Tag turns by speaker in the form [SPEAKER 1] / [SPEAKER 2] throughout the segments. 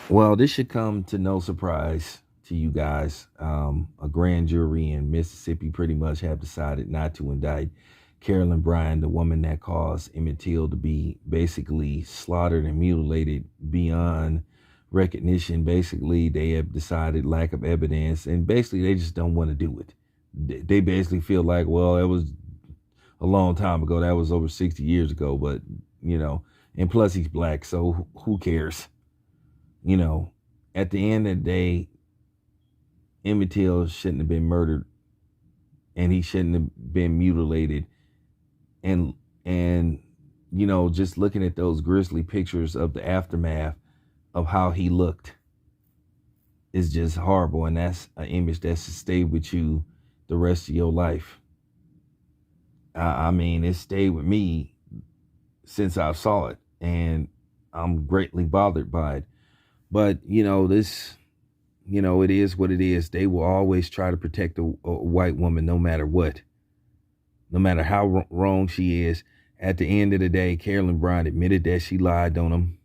[SPEAKER 1] Well, this should come to no surprise to you guys. A grand jury in Mississippi pretty much have decided not to indict Carolyn Bryant, the woman that caused Emmett Till to be basically slaughtered and mutilated beyond recognition. Basically, they have decided lack of evidence, and basically they just don't want to do it. They basically feel like, well, it was a long time ago. That was over 60 years ago, but you know, and plus he's black, so who cares? You know, at the end of the day, Emmett Till shouldn't have been murdered, and he shouldn't have been mutilated. And just looking at those grisly pictures of the aftermath of how he looked is just horrible, and that's an image that should stay with you the rest of your life. I mean, it stayed with me since I saw it, and I'm greatly bothered by it. But it is what it is. They will always try to protect a white woman no matter what, no matter how wrong she is. At the end of the day, Carolyn Bryant admitted that she lied on him.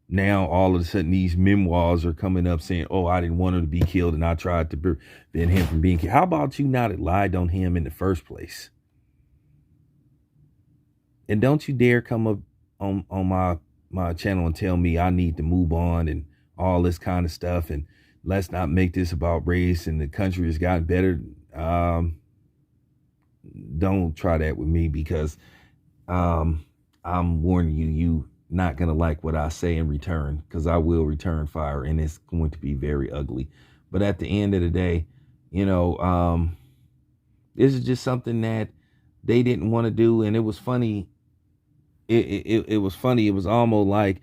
[SPEAKER 1] Now, all of a sudden, these memoirs are coming up saying, oh, I didn't want her to be killed and I tried to prevent him from being killed. How about you not have lied on him in the first place? And don't you dare come up on my channel and tell me I need to move on and all this kind of stuff, and let's not make this about race and the country has gotten better. Don't try that with me, because I'm warning you, you not gonna like what I say in return, because I will return fire, and it's going to be very ugly. But at the end of the day, this is just something that they didn't want to do, and it was funny. It was funny. It was almost like,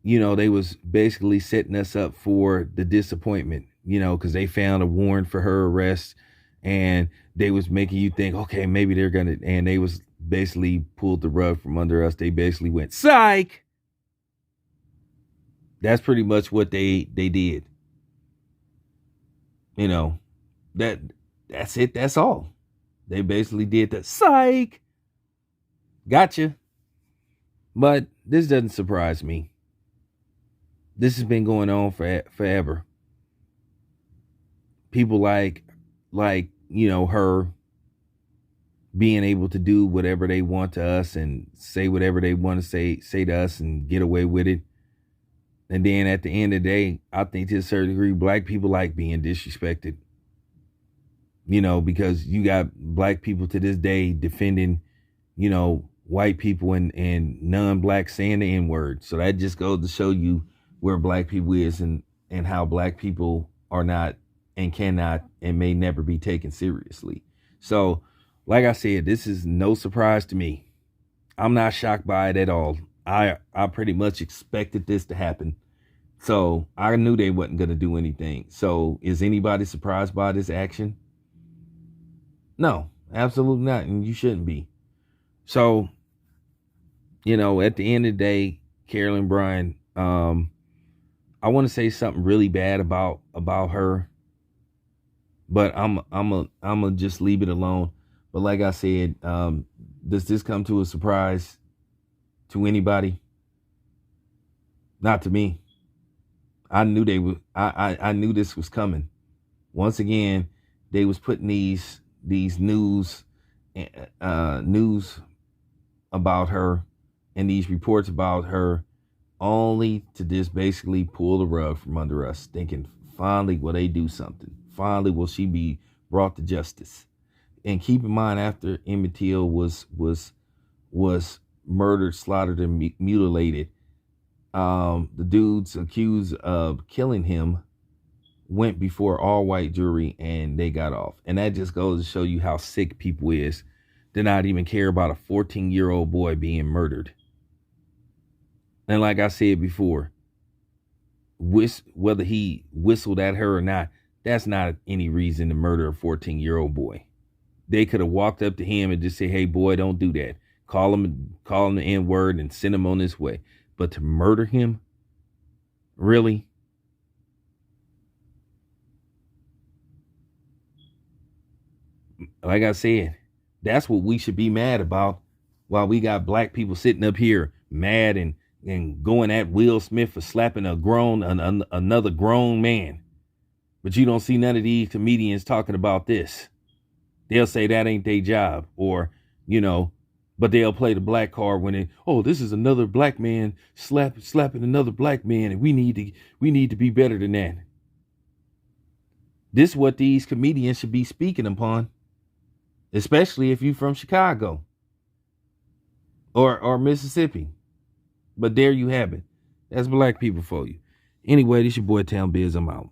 [SPEAKER 1] they was basically setting us up for the disappointment, because they found a warrant for her arrest, and they was making you think, okay, maybe they're gonna, and they was basically pulled the rug from under us. They basically went, psych. That's pretty much what they did. That's it. That's all. They basically did the psych. Gotcha. But this doesn't surprise me. This has been going on forever. People like her being able to do whatever they want to us and say whatever they want to say to us and get away with it. And then at the end of the day, I think to a certain degree, black people like being disrespected. Because you got black people to this day defending, white people and non-black saying the N-word. So that just goes to show you where black people is, and how black people are not and cannot and may never be taken seriously. So, like I said, this is no surprise to me. I'm not shocked by it at all. I pretty much expected this to happen. So I knew they wasn't going to do anything. So is anybody surprised by this action? No, absolutely not. And you shouldn't be. So, at the end of the day, Carolyn Bryant, I want to say something really bad about her, but I'm gonna just leave it alone. But like I said, does this come to a surprise to anybody? Not to me. I knew they would. I knew this was coming. Once again, they was putting these news about her and these reports about her only to just basically pull the rug from under us, thinking finally will they do something. Finally will she be brought to justice. And keep in mind, after Emmett Till was murdered, slaughtered, and mutilated, the dudes accused of killing him went before all white jury and they got off. And that just goes to show you how sick people is to not even care about a 14-year-old boy being murdered. And like I said before, whether he whistled at her or not, that's not any reason to murder a 14-year-old boy. They could have walked up to him and just say, hey, boy, don't do that. Call him the N-word and send him on his way. But to murder him? Really? Like I said, that's what we should be mad about, while we got black people sitting up here mad and and going at Will Smith for slapping another grown man. But you don't see none of these comedians talking about this. They'll say that ain't their job, or, but they'll play the black card when this is another black man slapping another black man, and we need to be better than that. This is what these comedians should be speaking upon, especially if you from Chicago or Mississippi. But there you have it. That's black people for you. Anyway, this your boy Town Biz. I'm out.